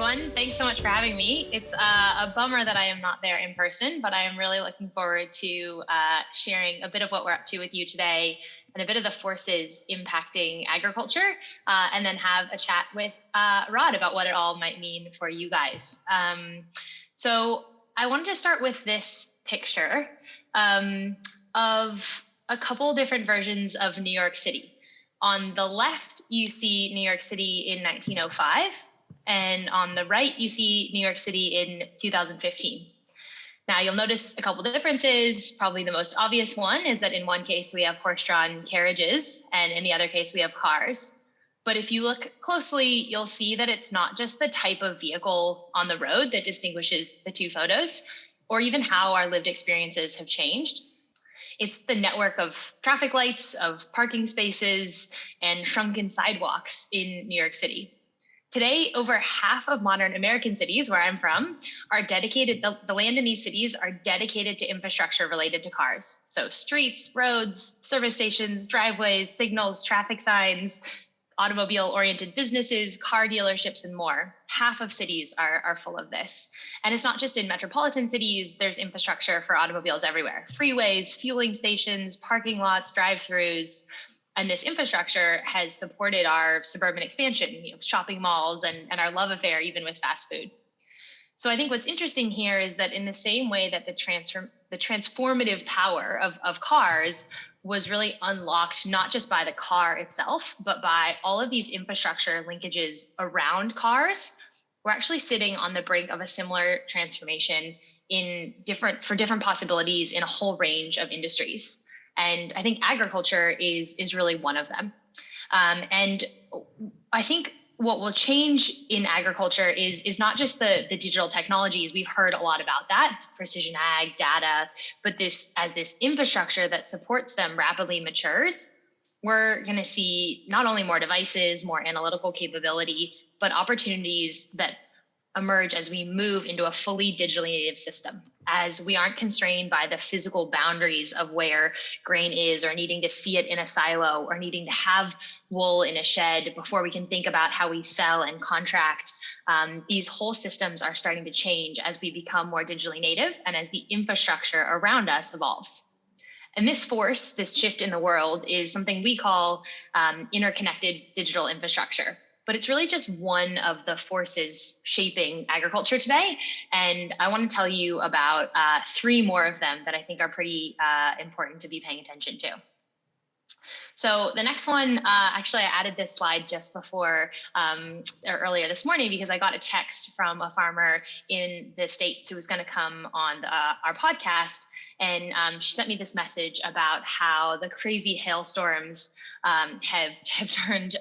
everyone. Thanks so much for having me. It's a bummer that I am not there in person, but I am really looking forward to sharing a bit of what we're up to with you today and a bit of the forces impacting agriculture, and then have a chat with Rod about what it all might mean for you guys. So I wanted to start with this picture of a couple different versions of New York City. On the left, you see New York City in 1905. And on the right, you see New York City in 2015. Now, you'll notice a couple of differences. Probably the most obvious one is that in one case, we have horse-drawn carriages, and in the other case, we have cars. But if you look closely, you'll see that it's not just the type of vehicle on the road that distinguishes the two photos, or even how our lived experiences have changed. It's the network of traffic lights, of parking spaces, and shrunken sidewalks in New York City. Today, over half of modern American cities, where I'm from, are dedicated, the land in these cities are dedicated to infrastructure related to cars. So streets, roads, service stations, driveways, signals, traffic signs, automobile-oriented businesses, car dealerships, and more. Half of cities are full of this. And it's not just in metropolitan cities, there's infrastructure for automobiles everywhere. Freeways, fueling stations, parking lots, drive-throughs. And this infrastructure has supported our suburban expansion, shopping malls, and our love affair, even with fast food. So I think what's interesting here is that in the same way that the transformative power of cars was really unlocked, not just by the car itself, but by all of these infrastructure linkages around cars, we're actually sitting on the brink of a similar transformation for different possibilities in a whole range of industries. And I think agriculture is really one of them. And I think what will change in agriculture is not just the digital technologies. We've heard a lot about that, precision ag, data, but as this infrastructure that supports them rapidly matures, we're going to see not only more devices, more analytical capability, but opportunities that emerge as we move into a fully digitally native system, as we aren't constrained by the physical boundaries of where grain is, or needing to see it in a silo, or needing to have wool in a shed before we can think about how we sell and contract. These whole systems are starting to change as we become more digitally native and as the infrastructure around us evolves. And this force, this shift in the world, is something we call interconnected digital infrastructure. But it's really just one of the forces shaping agriculture today. And I want to tell you about three more of them that I think are pretty important to be paying attention to. So the next one, actually, I added this slide just before or earlier this morning because I got a text from a farmer in the States who was going to come on our podcast. And she sent me this message about how the crazy hailstorms have turned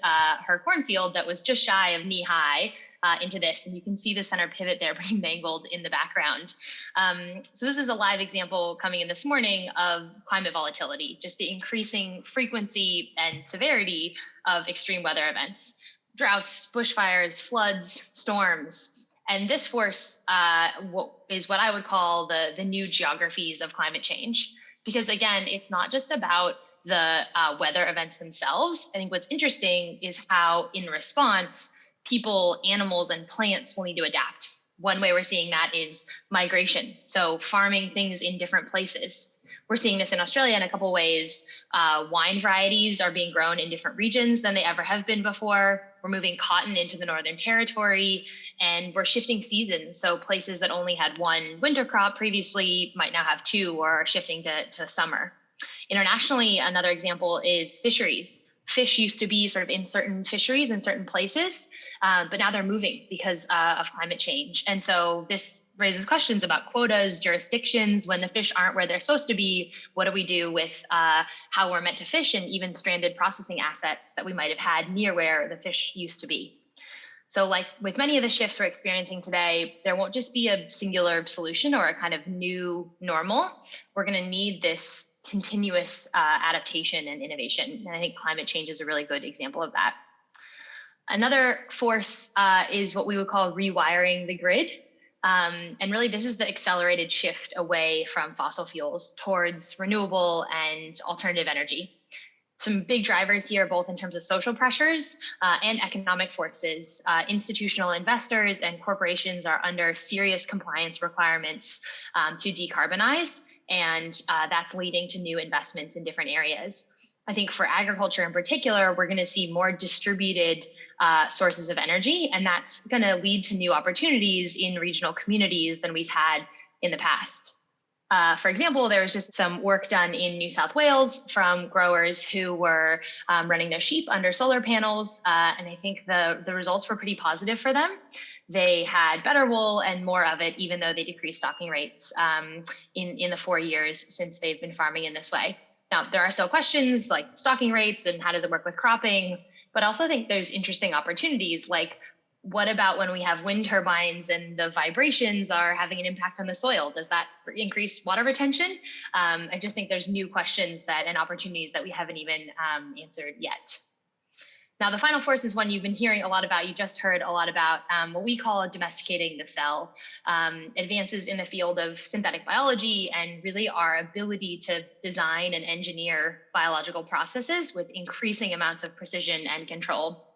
her cornfield that was just shy of knee high into this. And you can see the center pivot there pretty mangled in the background. So this is a live example coming in this morning of climate volatility, just the increasing frequency and severity of extreme weather events, droughts, bushfires, floods, storms. And this force is what I would call the new geographies of climate change. Because again, it's not just about the weather events themselves. I think what's interesting is how in response, people, animals, and plants will need to adapt. One way we're seeing that is migration. So farming things in different places. We're seeing this in Australia in a couple ways. Wine varieties are being grown in different regions than they ever have been before. We're moving cotton into the Northern Territory, and we're shifting seasons. So places that only had one winter crop previously might now have two, or are shifting to summer. Internationally, another example is fisheries. Fish used to be sort of in certain fisheries in certain places, but now they're moving because of climate change. And so this raises questions about quotas, jurisdictions. When the fish aren't where they're supposed to be, what do we do with how we're meant to fish, and even stranded processing assets that we might have had near where the fish used to be? So like with many of the shifts we're experiencing today, there won't just be a singular solution or a kind of new normal. We're going to need this continuous adaptation and innovation. And I think climate change is a really good example of that. Another force is what we would call rewiring the grid. And really, this is the accelerated shift away from fossil fuels towards renewable and alternative energy. Some big drivers here, both in terms of social pressures and economic forces. Institutional investors and corporations are under serious compliance requirements to decarbonize, and that's leading to new investments in different areas. I think for agriculture in particular, we're going to see more distributed sources of energy, and that's going to lead to new opportunities in regional communities than we've had in the past. For example, there was just some work done in New South Wales from growers who were running their sheep under solar panels, and I think the results were pretty positive for them. They had better wool and more of it, even though they decreased stocking rates in the 4 years since they've been farming in this way. Now, there are still questions like stocking rates and how does it work with cropping, but I also think there's interesting opportunities like, what about when we have wind turbines and the vibrations are having an impact on the soil? Does that increase water retention? I just think there's new questions and opportunities that we haven't even answered yet. Now, the final force is one you've been hearing a lot about. You just heard a lot about what we call domesticating the cell, advances in the field of synthetic biology and really our ability to design and engineer biological processes with increasing amounts of precision and control.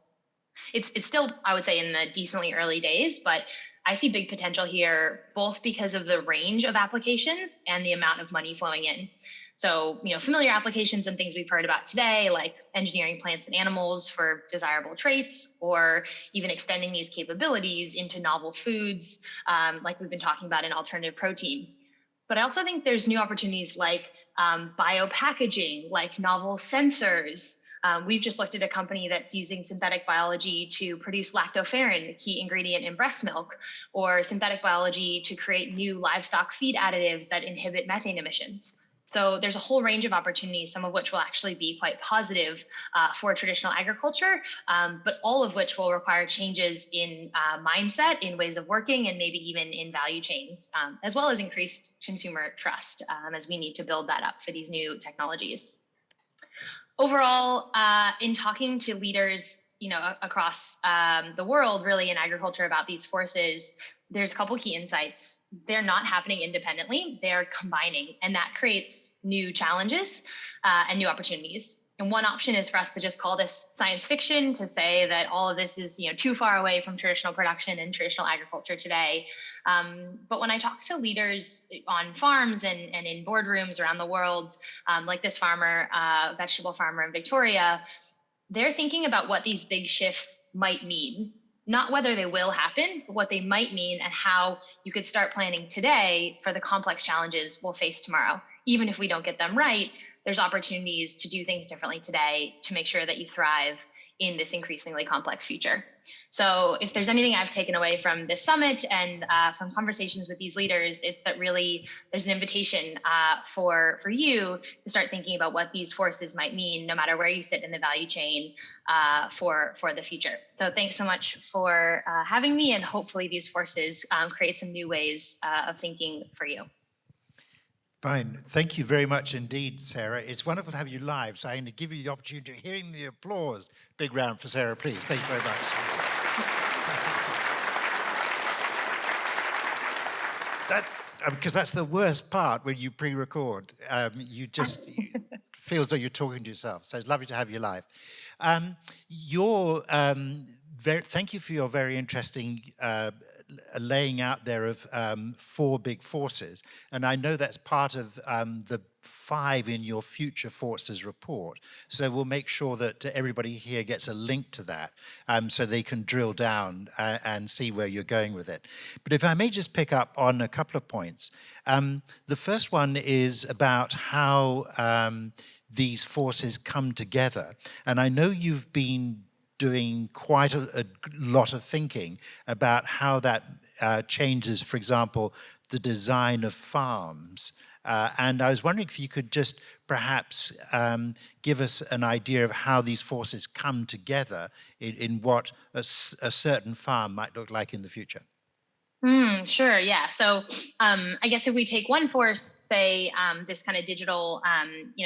It's still, I would say, in the decently early days, but I see big potential here, both because of the range of applications and the amount of money flowing in. So, familiar applications and things we've heard about today, like engineering plants and animals for desirable traits, or even extending these capabilities into novel foods, like we've been talking about in alternative protein. But I also think there's new opportunities like biopackaging, like novel sensors. We've just looked at a company that's using synthetic biology to produce lactoferrin, the key ingredient in breast milk, or synthetic biology to create new livestock feed additives that inhibit methane emissions. So there's a whole range of opportunities, some of which will actually be quite positive for traditional agriculture, but all of which will require changes in mindset, in ways of working, and maybe even in value chains, as well as increased consumer trust as we need to build that up for these new technologies. Overall, in talking to leaders, across the world, really in agriculture about these forces, there's a couple key insights. They're not happening independently; they're combining, and that creates new challenges and new opportunities. And one option is for us to just call this science fiction, to say that all of this is, too far away from traditional production and traditional agriculture today. But when I talk to leaders on farms and in boardrooms around the world, like this farmer, vegetable farmer in Victoria, they're thinking about what these big shifts might mean, not whether they will happen, but what they might mean and how you could start planning today for the complex challenges we'll face tomorrow. Even if we don't get them right, there's opportunities to do things differently today to make sure that you thrive in this increasingly complex future. So if there's anything I've taken away from this summit and from conversations with these leaders, it's that really there's an invitation for you to start thinking about what these forces might mean, no matter where you sit in the value chain for the future. So thanks so much for having me, and hopefully these forces create some new ways of thinking for you. Fine. Thank you very much indeed, Sarah. It's wonderful to have you live. So I'm going to give you the opportunity of hearing the applause. Big round for Sarah, please. Thank you very much. Because that's the worst part when you pre-record. You just feel as though you're talking to yourself. So it's lovely to have you live. Thank you for your very interesting laying out there of 4 big forces. And I know that's part of the 5 in your Future Forces report. So we'll make sure that everybody here gets a link to that so they can drill down and see where you're going with it. But if I may just pick up on a couple of points. The first one is about how these forces come together. And I know you've been doing quite a lot of thinking about how that changes, for example, the design of farms. And I was wondering if you could just perhaps give us an idea of how these forces come together in what a certain farm might look like in the future. Sure, yeah. So I guess if we take one force, say this kind of digital,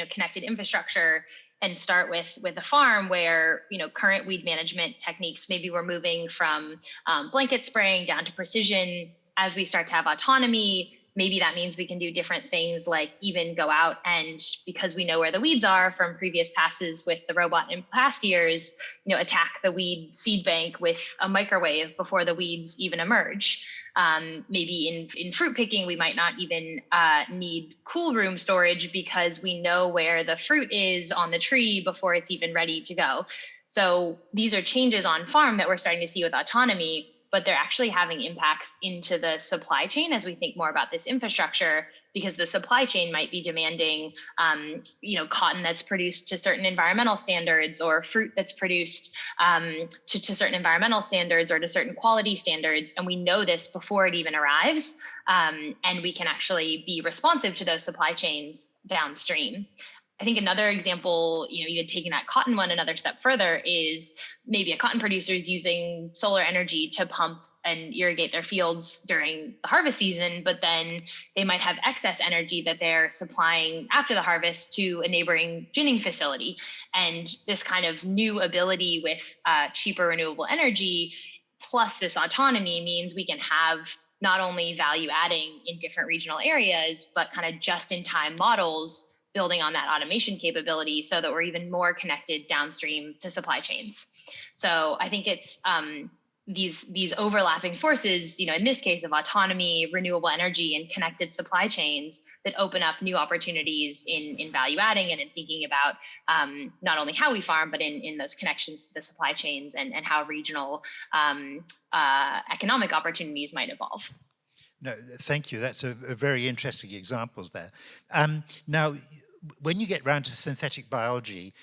connected infrastructure, and start with a farm where, current weed management techniques, maybe we're moving from blanket spraying down to precision. As we start to have autonomy, maybe that means we can do different things, like even go out and, because we know where the weeds are from previous passes with the robot in past years, attack the weed seed bank with a microwave before the weeds even emerge. Maybe in fruit picking, we might not even need cool room storage because we know where the fruit is on the tree before it's even ready to go. So these are changes on farm that we're starting to see with autonomy, but they're actually having impacts into the supply chain as we think more about this infrastructure, because the supply chain might be demanding, cotton that's produced to certain environmental standards, or fruit that's produced to certain environmental standards or to certain quality standards. And we know this before it even arrives. And we can actually be responsive to those supply chains downstream. I think another example, even taking that cotton one another step further, is maybe a cotton producer is using solar energy to pump and irrigate their fields during the harvest season, but then they might have excess energy that they're supplying after the harvest to a neighboring ginning facility. And this kind of new ability with cheaper renewable energy plus this autonomy means we can have not only value adding in different regional areas, but kind of just in time models building on that automation capability so that we're even more connected downstream to supply chains. So I think it's these overlapping forces, in this case of autonomy, renewable energy, and connected supply chains, that open up new opportunities in value adding and in thinking about not only how we farm, but in those connections to the supply chains and how regional economic opportunities might evolve. No, thank you. That's a very interesting examples there. Now, when you get round to synthetic biology,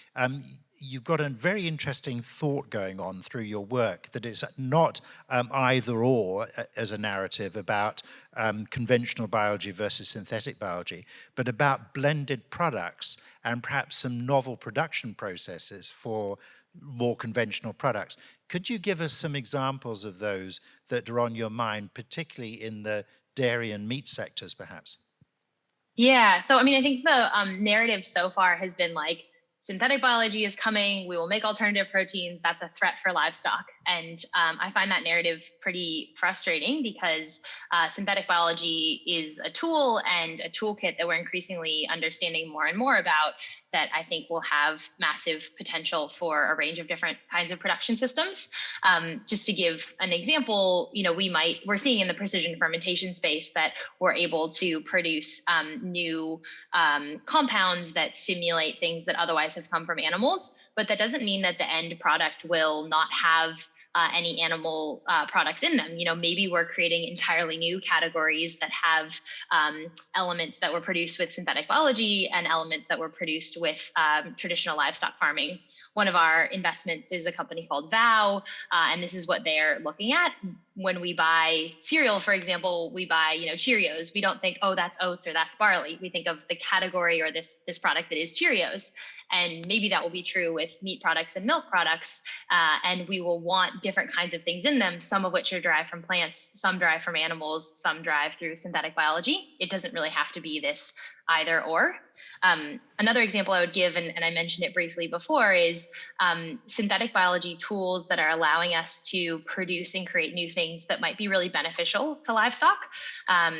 you've got a very interesting thought going on through your work, that it's not either or as a narrative about conventional biology versus synthetic biology, but about blended products and perhaps some novel production processes for more conventional products. Could you give us some examples of those that are on your mind, particularly in the dairy and meat sectors, perhaps? Yeah. So, I think the narrative so far has been like, synthetic biology is coming, we will make alternative proteins, that's a threat for livestock. And I find that narrative pretty frustrating, because synthetic biology is a tool and a toolkit that we're increasingly understanding more and more about, that I think will have massive potential for a range of different kinds of production systems. Just to give an example, we're seeing in the precision fermentation space that we're able to produce new compounds that simulate things that otherwise have come from animals, but that doesn't mean that the end product will not have any animal products in them. Maybe we're creating entirely new categories that have elements that were produced with synthetic biology and elements that were produced with traditional livestock farming. One of our investments is a company called Vow, and this is what they're looking at. When we buy cereal, for example, we buy, Cheerios. We don't think, oh, that's oats or that's barley. We think of the category or this product that is Cheerios. And maybe that will be true with meat products and milk products. And we will want different kinds of things in them, some of which are derived from plants, some derived from animals, some derived through synthetic biology. It doesn't really have to be this either or. Another example I would give, and I mentioned it briefly before, is synthetic biology tools that are allowing us to produce and create new things that might be really beneficial to livestock.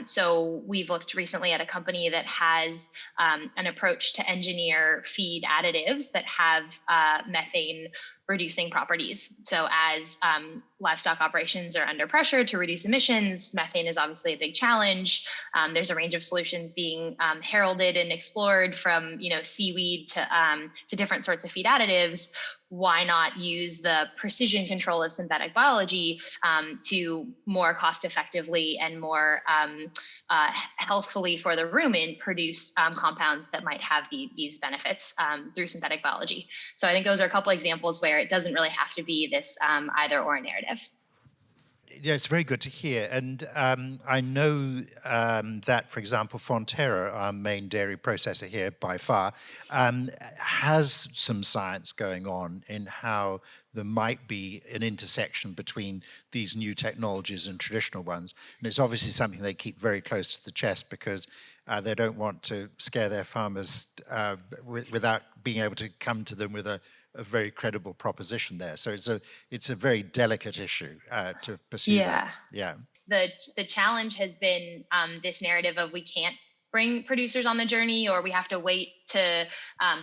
So we've looked recently at a company that has an approach to engineer feed additives that have methane reducing properties. So as livestock operations are under pressure to reduce emissions, methane is obviously a big challenge. There's a range of solutions being heralded and explored, from seaweed to different sorts of feed additives. Why not use the precision control of synthetic biology to more cost effectively and more healthfully for the rumen produce compounds that might have these benefits through synthetic biology? So I think those are a couple examples where it doesn't really have to be this either or narrative. Yeah, it's very good to hear. And I know that, for example, Fonterra, our main dairy processor here by far, has some science going on in how there might be an intersection between these new technologies and traditional ones. And it's obviously something they keep very close to the chest, because they don't want to scare their farmers without being able to come to them with a very credible proposition there. So it's a very delicate issue to pursue. Yeah. That. Yeah. the challenge has been this narrative of we can't bring producers on the journey, or we have to wait to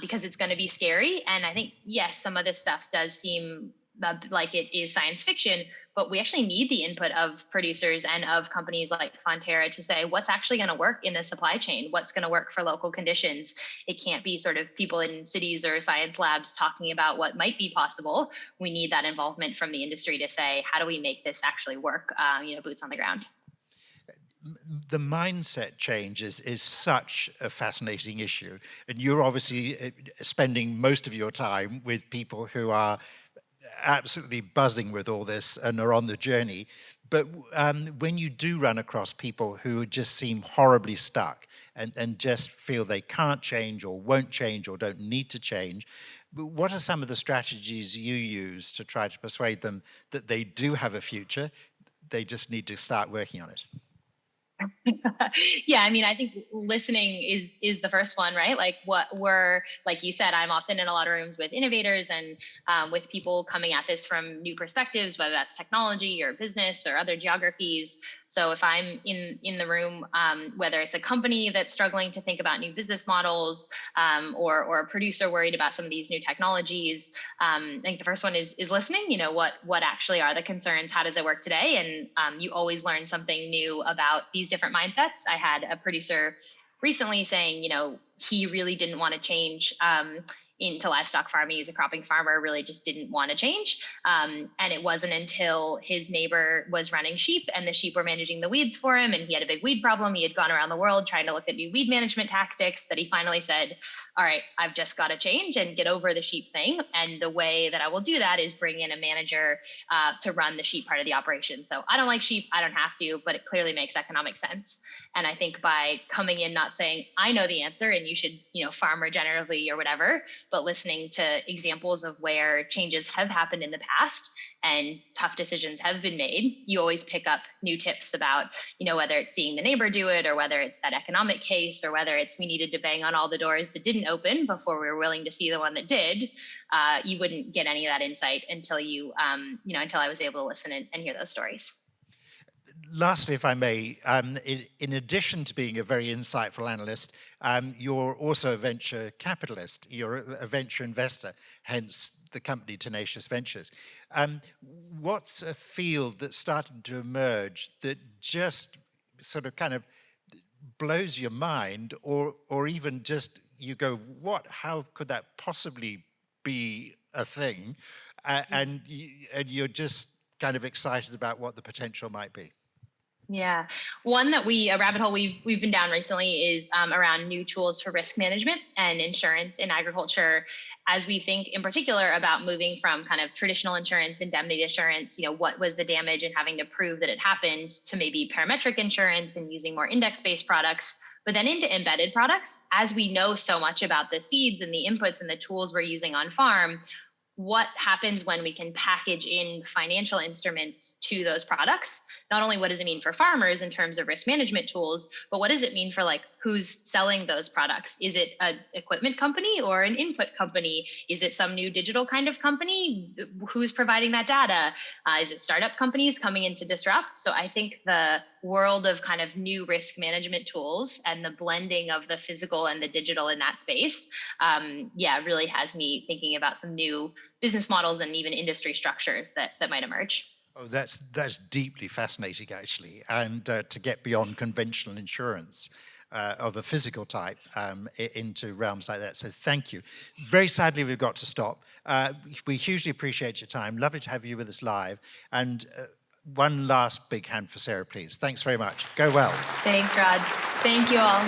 because it's going to be scary. And I think, yes, some of this stuff does seem like it is science fiction, but we actually need the input of producers and of companies like Fonterra to say what's actually going to work in the supply chain, what's going to work for local conditions. It can't be sort of people in cities or science labs talking about what might be possible. We need that involvement from the industry to say, how do we make this actually work, boots on the ground. The mindset change is such a fascinating issue. And you're obviously spending most of your time with people who are absolutely buzzing with all this and are on the journey. But when you do run across people who just seem horribly stuck and just feel they can't change or won't change or don't need to change, what are some of the strategies you use to try to persuade them that they do have a future? They just need to start working on it. Yeah, I mean, I think listening is the first one, right? Like like you said, I'm often in a lot of rooms with innovators and with people coming at this from new perspectives, whether that's technology or business or other geographies. So if I'm in the room, whether it's a company that's struggling to think about new business models, or a producer worried about some of these new technologies, I think the first one is listening. What actually are the concerns? How does it work today? And you always learn something new about these different mindsets. I had a producer recently saying, he really didn't want to change into livestock farming. He's a cropping farmer, really just didn't want to change. And it wasn't until his neighbor was running sheep and the sheep were managing the weeds for him, and he had a big weed problem. He had gone around the world trying to look at new weed management tactics, that he finally said, all right, I've just got to change and get over the sheep thing. And the way that I will do that is bring in a manager to run the sheep part of the operation. So I don't like sheep, I don't have to, but it clearly makes economic sense. And I think by coming in, not saying, I know the answer and you should, farm regeneratively or whatever, but listening to examples of where changes have happened in the past and tough decisions have been made, you always pick up new tips about, whether it's seeing the neighbor do it, or whether it's that economic case, or whether it's we needed to bang on all the doors that didn't open before we were willing to see the one that did. You wouldn't get any of that insight until until I was able to listen and hear those stories. Lastly, if I may, in addition to being a very insightful analyst, you're also a venture capitalist. You're a venture investor, hence the company Tenacious Ventures. What's a field that's starting to emerge that just sort of kind of blows your mind, or even just you go, what? How could that possibly be a thing? And you're just kind of excited about what the potential might be. Yeah. One a rabbit hole we've been down recently is around new tools for risk management and insurance in agriculture, as we think in particular about moving from kind of traditional insurance, indemnity insurance, what was the damage and having to prove that it happened, to maybe parametric insurance and using more index-based products, but then into embedded products. As we know so much about the seeds and the inputs and the tools we're using on farm, what happens when we can package in financial instruments to those products? Not only what does it mean for farmers in terms of risk management tools, but what does it mean for who's selling those products? Is it an equipment company or an input company? Is it some new digital kind of company? Who's providing that data? Is it startup companies coming in to disrupt? So I think the world of kind of new risk management tools and the blending of the physical and the digital in that space, really has me thinking about some new business models and even industry structures that might emerge. Oh, that's deeply fascinating, actually, and to get beyond conventional insurance of a physical type into realms like that. So thank you. Very sadly, we've got to stop. We hugely appreciate your time. Lovely to have you with us live. And one last big hand for Sarah, please. Thanks very much. Go well. Thanks, Rod. Thank you all.